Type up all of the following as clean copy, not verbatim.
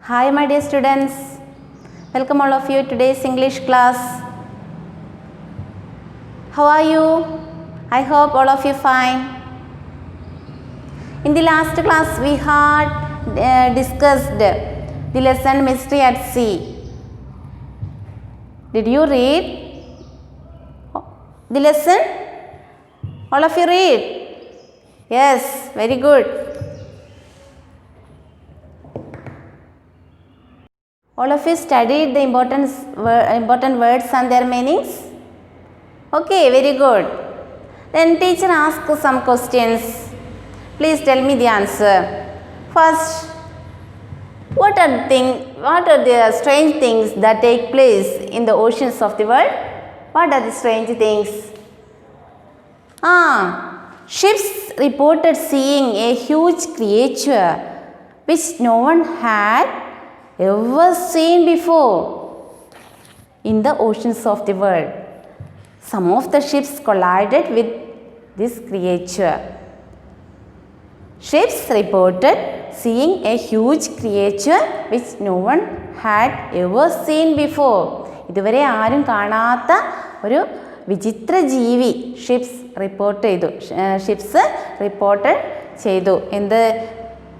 Hi my dear students, welcome all of you to today's English class. How are you? I hope all of you fine. In the last class we had discussed the lesson Mystery at Sea. Did you read the lesson? All of you read? Yes, very good. All of you studied the important words and their meanings? Okay, very good. Then teacher asks some questions. Please tell me the answer. First, what are the strange things that take place in the oceans of the world? What are the strange things? Ships reported seeing a huge creature which no one had ever seen before in the oceans of the world. Some of the ships collided with this creature. Ships reported seeing a huge creature which no one had ever seen before. ഇതുവരെ ആരും കാണാത്ത ഒരു വിചിത്ര ജീവി ships report ചെയ്തു. എന്ത്?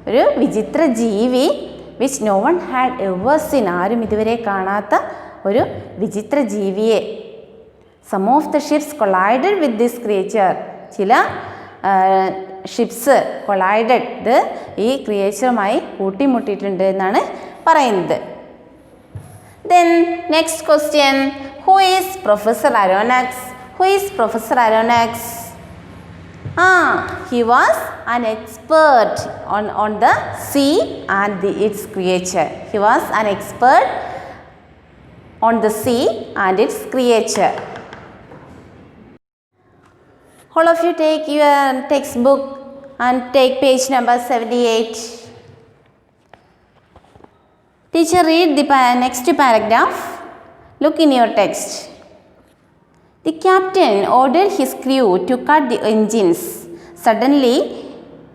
ഒരു വിചിത്ര ജീവി which no one had ever seen. ആരും ഇതുവരെ കാണാത്ത ഒരു വിചിത്ര ജീവിയെ. Some of the ships collided with this creature. ചില ഷിപ്സ് കൊളൈഡഡ് ഈ ക്രിയേച്ചറുമായി കൂട്ടിമുട്ടിയിട്ടുണ്ട് എന്നാണ് പറയുന്നത്. Then next question, who is Professor Aronnax? Who is Professor Aronnax? He was an expert on the sea and its creature. He was an expert on the sea and its creature. All of you take your textbook and take page number 78. Teacher, read the next paragraph. Look in your text. The captain ordered his crew to cut the engines. Suddenly,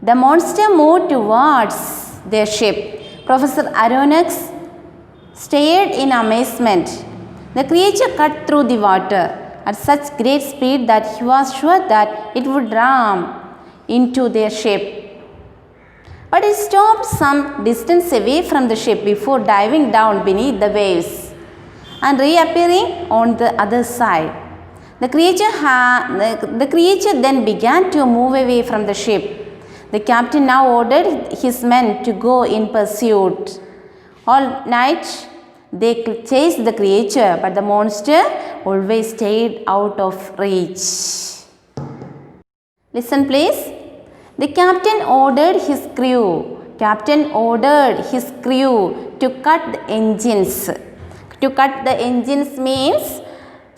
the monster moved towards their ship. Professor Aronnax stared in amazement. The creature cut through the water at such great speed that he was sure that it would ram into their ship. But it stopped some distance away from the ship before diving down beneath the waves and reappearing on the other side. The creature then began to move away from the ship. The captain now ordered his men to go in pursuit. All night they chased the creature, but the monster always stayed out of reach. Listen please. The captain ordered his crew to cut the engines. To cut the engines means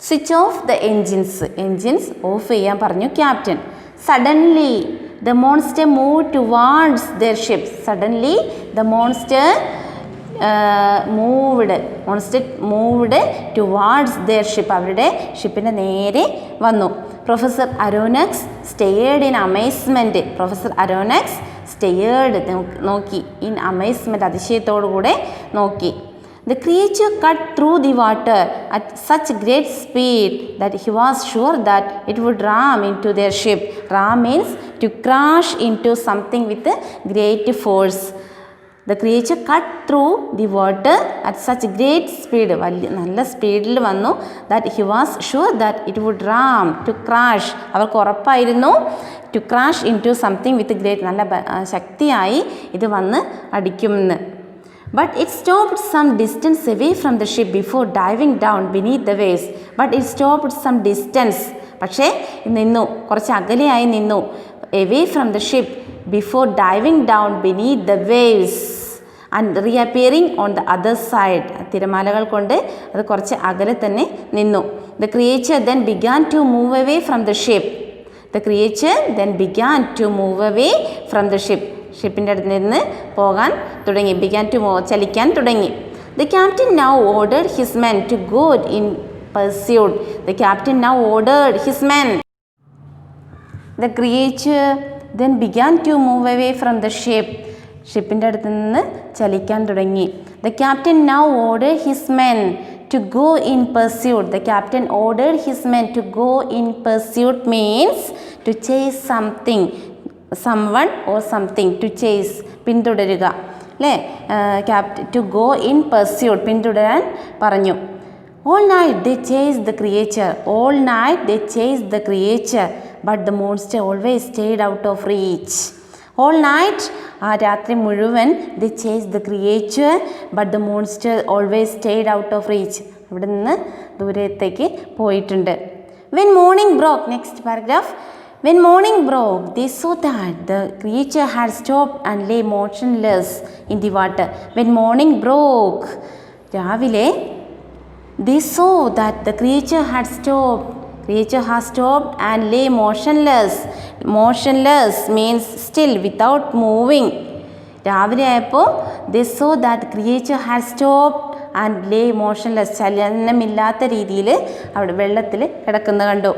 switch off the engines. Engines off ചെയ്യാൻ പറഞ്ഞു captain. Suddenly the monster moved towards their ship. Suddenly the monster moved towards their ship. അവരുടെ ഷിപ്പിൻ്റെ നേരെ വന്നു. Professor Aronnax stared in amazement. Professor Aronnax stared നോക്കി in amazement, അതിശയത്തോടു കൂടെ നോക്കി. The creature cut through the water at such great speed that he was sure that it would ram into their ship. Ram means to crash into something with a great force. The creature cut through the water at such great speed. നല്ല സ്പീഡിൽ വന്നു. That he was sure that it would ram, to crash. അവർക്ക് ഉറപ്പായിരുന്നു to crash into something with great, നല്ല ശക്തിയായി ഇത് വന്ന് അടിക്കുമെന്ന്. But it stopped some distance away from the ship before diving down beneath the waves. But it stopped some distance. പക്ഷേ നിന്നു, കുറച്ച് അകലെയായി നിന്നു. Away from the ship before diving down beneath the waves and reappearing on the other side. തിരമാലകൾ കൊണ്ട് അത് കുറച്ച് അകലെ തന്നെ നിന്നു. The creature then began to move away from the ship. The creature then began to move away from the ship. ഷിപ്പിൻ്റെ അടുത്ത് നിന്ന് പോകാൻ തുടങ്ങി. began to move, ചലിക്കാൻ തുടങ്ങി. The captain now ordered his men to go in pursuit. The captain now ordered his men. The creature then began to move away from the ship ഷിപ്പിൻ്റെ അടുത്ത് നിന്ന് ചലിക്കാൻ തുടങ്ങി. The captain now ordered his men to go in pursuit. The captain ordered his men to go in pursuit means to chase something, someone or something. To chase, പിന്തുടരുക അല്ലേ. to go in pursuit, പിന്തുടരാൻ പറഞ്ഞു. All night they chased the creature. All night they chased the creature, but the monster always stayed out of reach. All night, ആ രാത്രി മുഴുവൻ they chased the creature, but the monster always stayed out of reach. അവിടെ നിന്ന് ദൂരത്തേക്ക് പോയിട്ടുണ്ട്. When morning broke, next paragraph. When morning broke, they saw that the creature had stopped and lay motionless in the water. When morning broke, രാവിലെ they saw that the creature had stopped. Creature has stopped and lay motionless. Motionless means still, without moving. രാവിലെ ആയപ്പോൾ they saw that creature had stopped and lay motionless. ചലനമില്ലാത്ത രീതിയിൽ അവിടെ വെള്ളത്തിൽ കിടക്കുന്നത് കണ്ടു.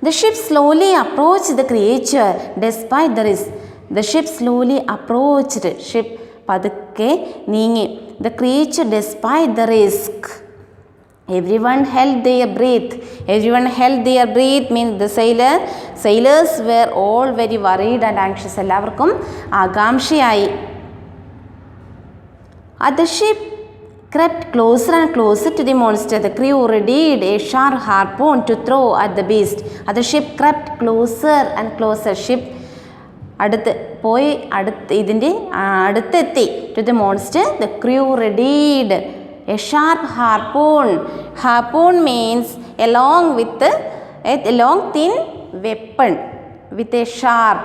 The ship slowly approached the creature despite the risk. The ship slowly approached. Ship പതുക്കെ നീങ്ങി. The creature despite the risk. Everyone held their breath. Everyone held their breath means the sailors were all very worried and anxious. എല്ലാവർക്കും ആകാംക്ഷയായി. As the ship crept closer and closer to the monster, the crew readied a sharp harpoon to throw at the beast. As the ship crept closer and closer, ship ഇതിൻ്റെ അടുത്തെത്തി. To the monster, the crew readied a sharp harpoon. Harpoon means a long thin weapon with a sharp.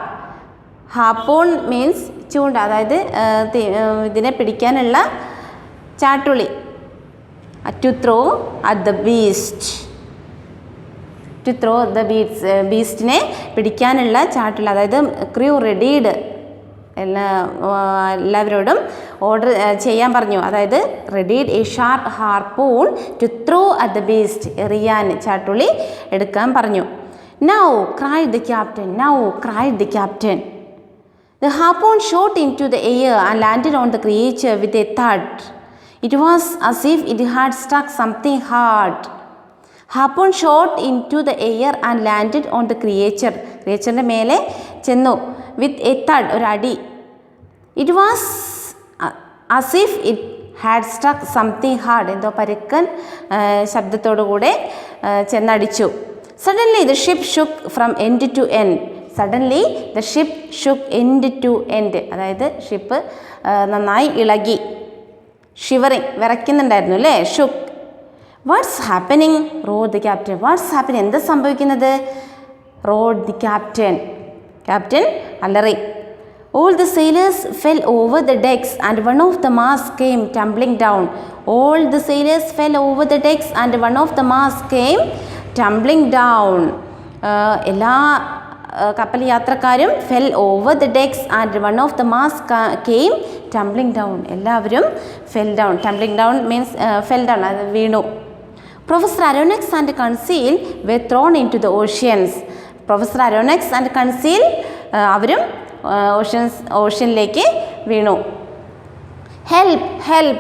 Harpoon means ചൂണ്ട, അതായത് ഇതിനെ പിടിക്കാനുള്ള ചാട്ടുളി. To throw at the beast. To throw the beastനെ പിടിക്കാനുള്ള ചാട്ടുളി. അതായത് crew റെഡീഡ് എല്ലാവരോടും order ചെയ്യാൻ പറഞ്ഞു. അതായത് readied a sharp harpoon to throw at the beast, എറിയാൻ ചാട്ടുളി എടുക്കാൻ പറഞ്ഞു. Now cried the captain. Now cried the captain. The harpoon shot into the air and landed on the creature with a thud. It was as if it had struck something hard. Harpoon shot into the air and landed on the creature. Creatureന്റെ മേലെ ചെന്നു. With a thud, ഒരു അടി. It was as if it had struck something hard. എന്തോ പരുക്കൻ ശബ്ദത്തോടു കൂടെ ചെന്നടിച്ചു. Suddenly the ship shook from end to end. Suddenly the ship shook end to end. അതായത് ship നന്നായി ഇളകി. ഷിവറിങ്, വിറയ്ക്കുന്നുണ്ടായിരുന്നു അല്ലേ. shook. What's happening? roared the captain. What's happening? എന്താ സംഭവിക്കുന്നത്? roared the captain. Captain അലറി. All the sailors fell over the decks and one of the masts came tumbling down. All the sailors fell over the decks and one of the masts came tumbling down. എല്ലാ കപ്പൽ യാത്രക്കാരും fell over the decks and one of the masts came tumbling down. എല്ലാവരും fell down. Tumbling down means fell down, അത് വീണു. Professor Aronnax and Conseil were thrown into the oceans. Professor Aronnax and Conseil അവരും ഓഷ്യനിലേക്ക് വീണു. Help! Help!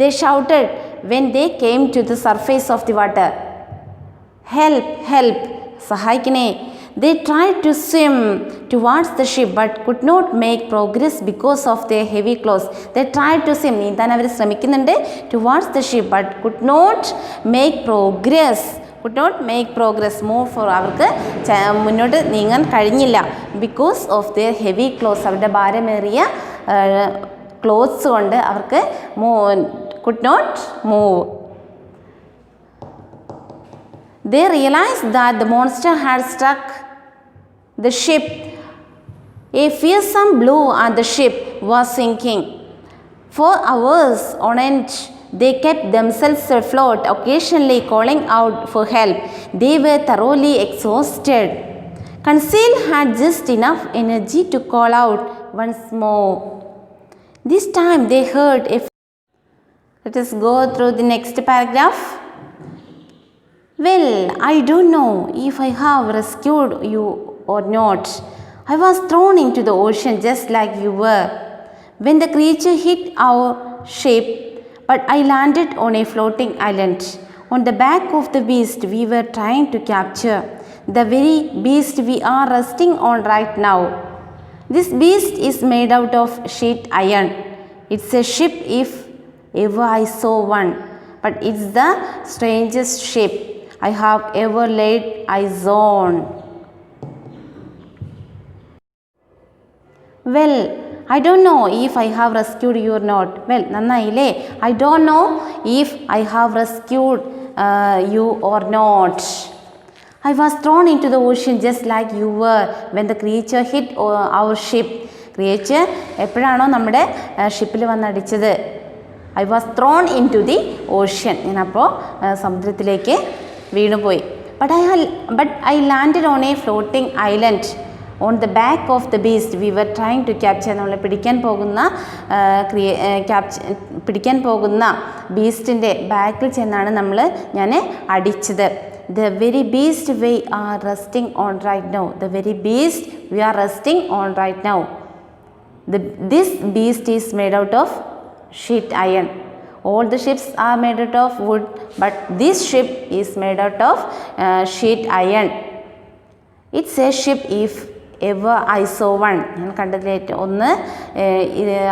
They shouted when they came to the surface of the water. Help! Help! സഹായിക്കണേ. They tried to swim towards the ship but could not make progress because of their heavy clothes. They tried to swim, നീന്താൻ അവർ ശ്രമിക്കുന്നുണ്ട്. Towards the ship but could not make progress. Could not make progress. Move for അവർക്ക് മുന്നോട്ട് നീങ്ങാൻ കഴിഞ്ഞില്ല. Because of their heavy clothes. അവരുടെ ഭാരമേറിയ clothes കൊണ്ട് അവർക്ക് could not move. They realized that the monster had struck the ship. A fearsome blow and the ship was sinking. For hours on end, they kept themselves afloat, occasionally calling out for help. They were thoroughly exhausted. Conseil had just enough energy to call out once more. This time they heard a... Let us go through the next paragraph. Well, I don't know if I have rescued you or not. I was thrown into the ocean just like you were. when the creature hit our ship, but I landed on a floating island. On the back of the beast we were trying to capture, the very beast we are resting on right now. This beast is made out of sheet iron. It's a ship if ever I saw one, but it's the strangest ship I have ever laid eyes on. Well, I don't know if I have rescued you or not. Well, nannayile. I don't know if I have rescued you or not. I was thrown into the ocean just like you were when the creature hit our ship. Creature എപ്പോഴാണോ നമ്മുടെ ഷിപ്പിൽ വന്നടിച്ചത്, I was thrown into the ocean. ഞാനപ്പോൾ സമുദ്രത്തിലേക്ക് വീണുപോയി. But I landed on a floating island. On the back of the beast we were trying to capture. നമ്മൾ പിടിക്കാൻ പോകുന്ന ബീസ്റ്റിൻ്റെ ബാക്കിൽ ചെന്നാണ് ഞാൻ അടിച്ചത്. The very beast we are resting on right now. The very beast we are resting on right now. This beast is made out of sheet iron. All the ships are made out of wood, but this ship is made out of sheet iron. It's a ship if ever I saw one. ഞാൻ കണ്ടതിൽ ഒന്ന്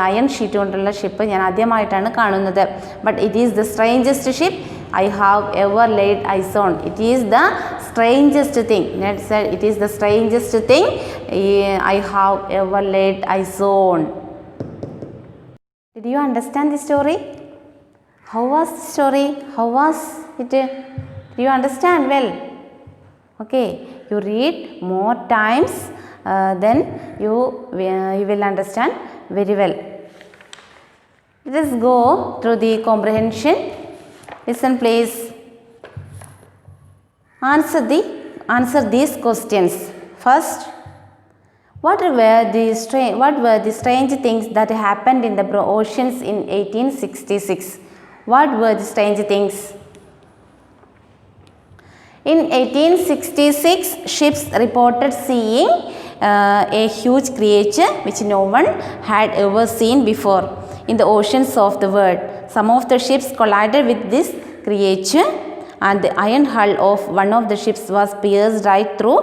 iron sheet കൊണ്ടുള്ള ship ഞാൻ ആദ്യമായിട്ടാണ് കാണുന്നത്. But it is the strangest ship I have ever laid eyes on. It is the strangest thing. Ned said it is the strangest thing I have ever laid eyes on. Did you understand the story? How was the story? How was it? Did you understand well? Okay, you read more times, then you will understand very well. Let us go through the comprehension. Listen please. Answer these questions. First, what were the strange things that happened in the oceans in 1866? What were the strange things? In 1866, ships reported seeing a huge creature which no one had ever seen before in the oceans of the world. Some of the ships collided with this creature, and the iron hull of one of the ships was pierced right through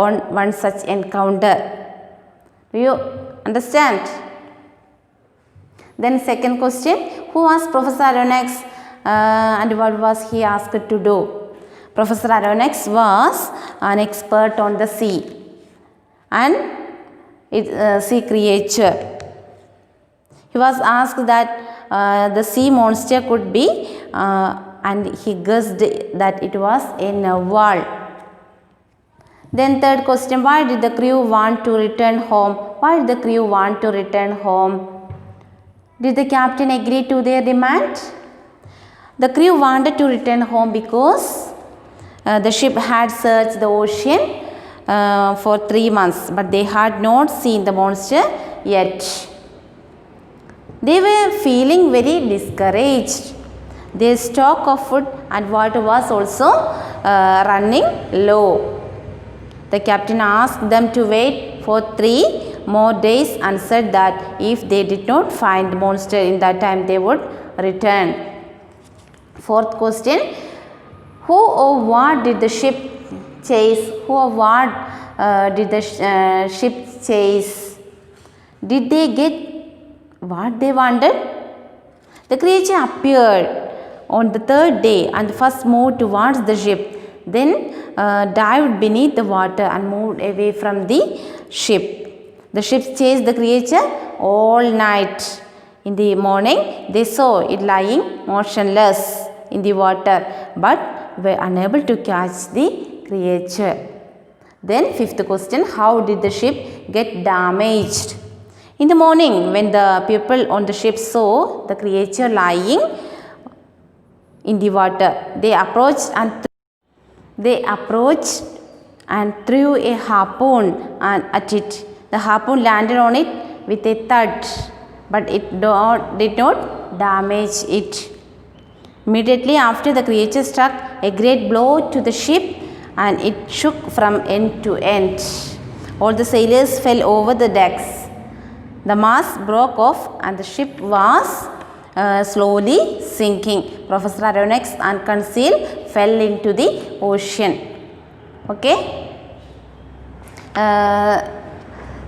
on one such encounter. Do you understand? Then second question, who was Professor Aronnax and what was he asked to do? Professor Aronnax was an expert on the sea and sea creature. He was asked that the sea monster could be and he guessed that it was a narwhal. Then third question, why did the crew want to return home? Why did the crew want to return home? Did the captain agree to their demand? The crew wanted to return home because the ship had searched the ocean for 3 months, but they had not seen the monster yet. They were feeling very discouraged. Their stock of food and water was also running low. The captain asked them to wait for 3 more days and said that if they did not find the monster in that time, they would return. Fourth question, who or what did the ship chase? Who or what did the ship chase? Did they get what they wanted? The creature appeared on the third day and first moved towards the ship, then dived beneath the water and moved away from the ship. The ships chased the creature all night. In the morning, they saw it lying motionless in the water, but were unable to catch the creature. Then fifth question, how did the ship get damaged? In the morning, when the people on the ship saw the creature lying in the water, they approached and threw a harpoon at it. The harpoon landed on it with a thud, but it did not damage it. Immediately after, the creature struck a great blow to the ship and it shook from end to end. All the sailors fell over the decks. The mast broke off and the ship was slowly sinking. Professor Aronnax and Conseil fell into the ocean. Okay.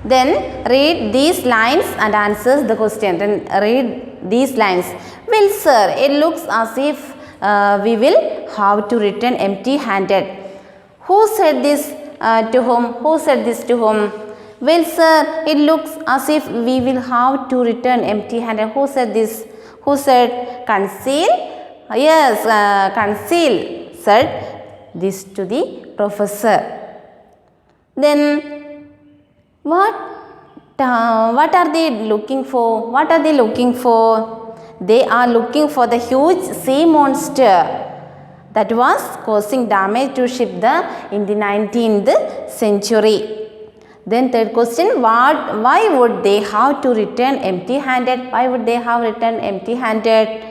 Then read these lines and answers the question. Then read these lines. Well, sir, it looks as if we will have to return empty-handed. Who said this to whom? Who said this to whom? Well, sir, it looks as if we will have to return empty-handed. Who said this? Who said? Conseil? Yes, Conseil said this to the professor. Then what are they looking for? What are they looking for? They are looking for the huge sea monster that was causing damage to ship in the 19th century. Then third question, why would they have to return empty-handed? Why would they have returned empty-handed?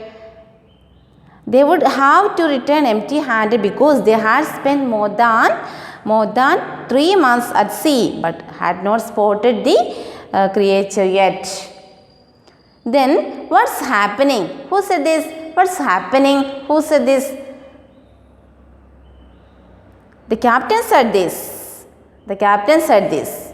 They would have to return empty-handed because they had spent more than 3 months at sea but had not spotted the creature yet. Then what's happening? Who said this? What's happening? Who said this? The captain said this. The captain said this.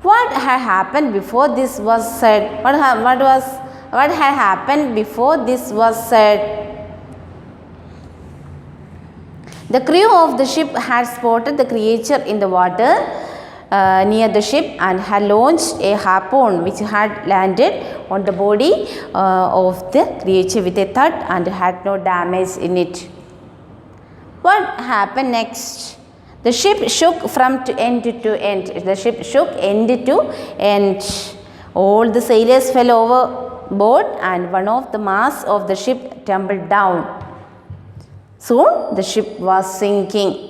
What had happened before this was said? What had happened before this was said? The crew of the ship had spotted the creature in the water near the ship and had launched a harpoon which had landed on the body of the creature with a thud and had no damage in it. What happened next? The ship shook from end to end. The ship shook end to end. All the sailors fell overboard and one of the masts of the ship tumbled down. Soon the ship was sinking.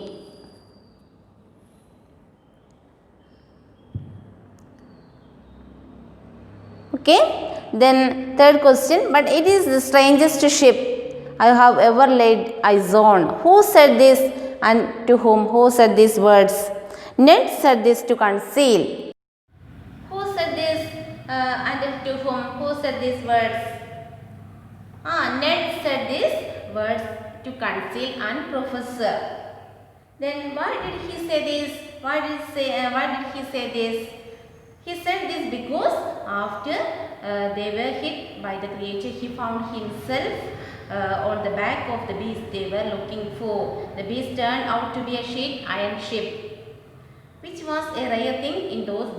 Okay. Then third question, but it is the strangest ship I have ever laid eyes on. Who said this and to whom? Who said these words? Ned said this to Conseil. Who said this and to whom? Who said these words? Ned said these words to Conseil and Professor. Then why did he say this? Why did he say this? He said this because after they were hit by the creature, he found himself on the back of the beast they were looking for. The beast turned out to be a sheet iron ship, which was a rare thing in those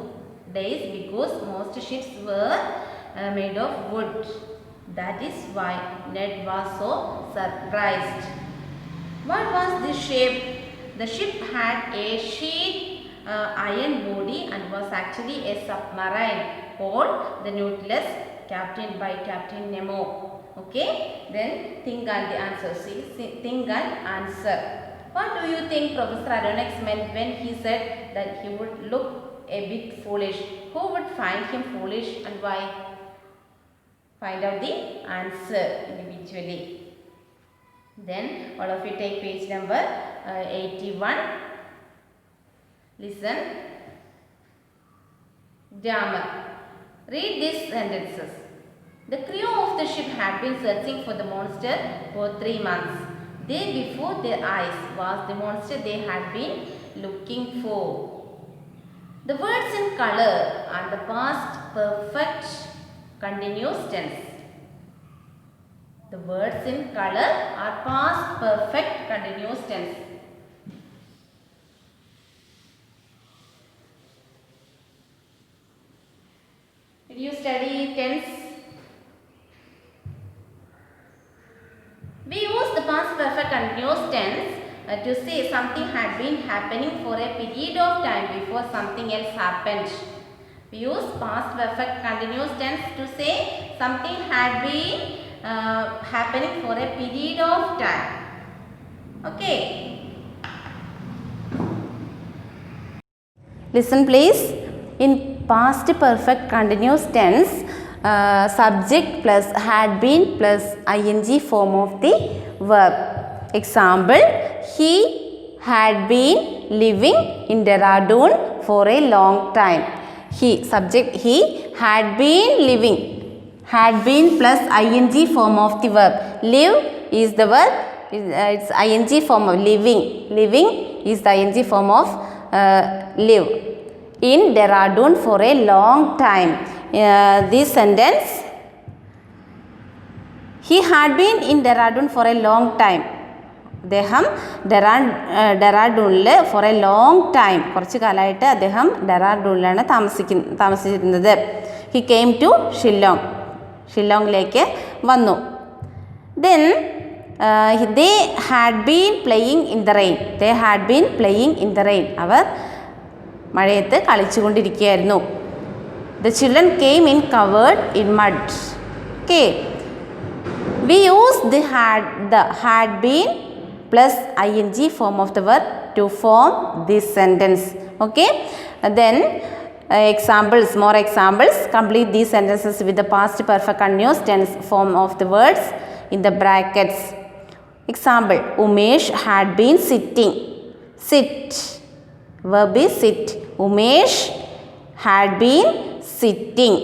days because most ships were made of wood. That is why Ned was so surprised. What was this ship? The ship had a sheet iron body and was actually a submarine called the Nautilus, captained by Captain Nemo. Okay, then think and the answer. See, think and answer. What do you think Professor Aronnax meant when he said that he would look a bit foolish? Who would find him foolish and why? Find out the answer individually. Then all of you take page number 81. Listen. Grammar. Read these sentences. The crew of the ship had been searching for the monster for 3 months. There before their eyes was the monster they had been looking for. The words in color are the past perfect continuous tense. The words in color are past perfect continuous tense. Did you study tense? We use the past perfect continuous tense to say something had been happening for a period of time before something else happened. We use past perfect continuous tense to say something had been happening for a period of time. Okay. Listen please. In past perfect continuous tense, subject plus had been plus ing form of the verb. Example, he had been living in Dehradun for a long time. He, subject he had been living. Had been plus ing form of the verb. Live is the verb. It's ing form of living. Living is the ing form of live. In Dehradun for a long time. This sentence, he had been in Dehradun for a long time. അദ്ദേഹം ഡെറാഡൂണിൽ for a long time, കുറച്ച് കാലമായിട്ട് അദ്ദേഹം ഡെറാഡൂണിലാണ് താമസിച്ചിരുന്നത്. He came to Shillong, ഷില്ലോങ്ങിലേക്ക് വന്നു. Then they had been playing in the rain. They had been playing in the rain. അവർ മഴയത്ത് കളിച്ചുകൊണ്ടിരിക്കുകയായിരുന്നു. The children came in covered in mud. Okay, we use the had been plus ing form of the verb to form this sentence. Okay, then examples, more examples. Complete these sentences with the past perfect continuous tense form of the words in the brackets. Example, Umesh had been sitting. Sit, verb is sit. Umesh had been sitting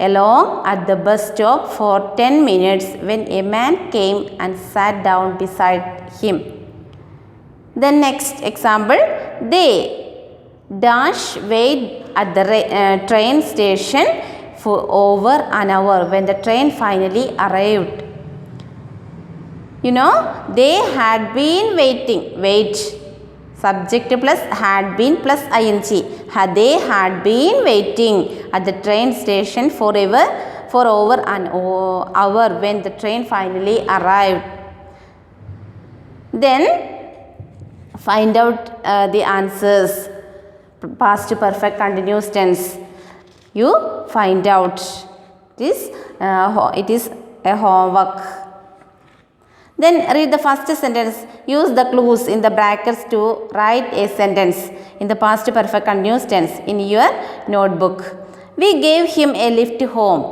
along at the bus stop for 10 minutes when a man came and sat down beside him. The next example, they dash wait at the train station for over an hour when the train finally arrived. You know, they had been waiting. Wait, subject plus had been plus ing. They had been waiting at the train station for over an hour when the train finally arrived. Then find out the answers. Past perfect continuous tense. You find out. It is a homework. Then read the first sentence. Use the clues in the brackets to write a sentence in the past perfect continuous tense in your notebook. We gave him a lift home.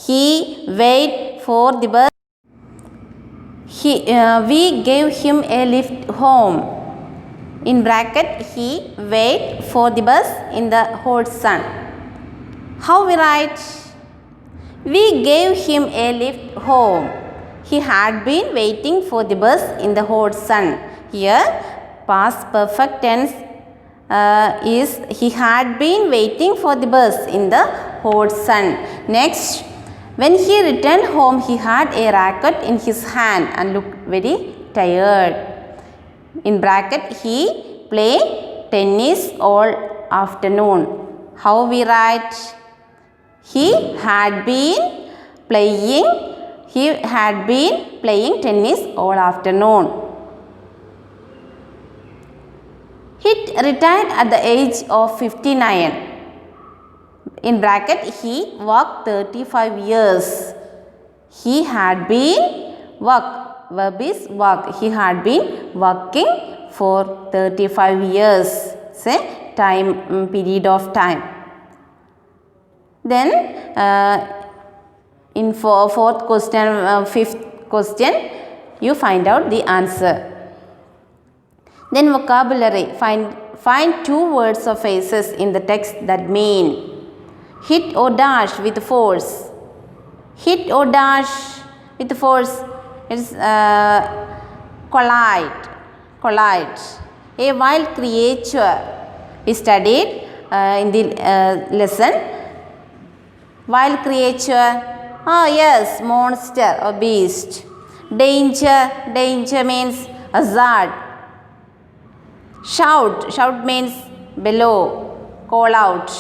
He waited for the bus. We gave him a lift home. In bracket, he waited for the bus in the hot sun. How we write? We gave him a lift home. He had been waiting for the bus in the hot sun. Here, past perfect tense is he had been waiting for the bus in the hot sun. Next, when he returned home, he had a racket in his hand and looked very tired. In bracket, he played tennis all afternoon. How we write? He had been playing tennis all afternoon. He retired at the age of 59. In bracket, he worked 35 years. He had been verb is work. He had been working for 35 years. Say time, period of time. Then in fourth question, fifth question, you find out the answer. Then vocabulary. Find two words or phrases in the text that mean hit or dash with force. Hit or dash with force. It's collide. A wild creature. We studied in the lesson. Wild creature. Oh yes, monster or beast. Danger means hazard. Shout means below, call out.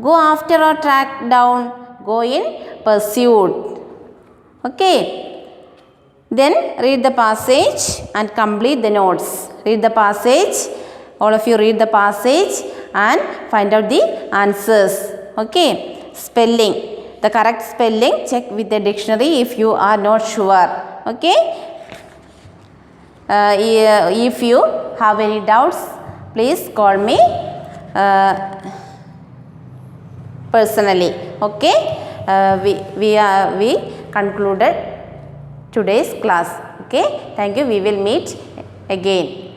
Go after or track down, go in pursuit. Okay. Then read the passage and complete the notes. Read the passage. All of you read the passage and find out the answers. Okay. Spelling. The correct spelling, check with the dictionary if you are not sure. Okay. If you have any doubts, please call me personally. Okay. We concluded today's class. Okay. Thank you. We will meet again.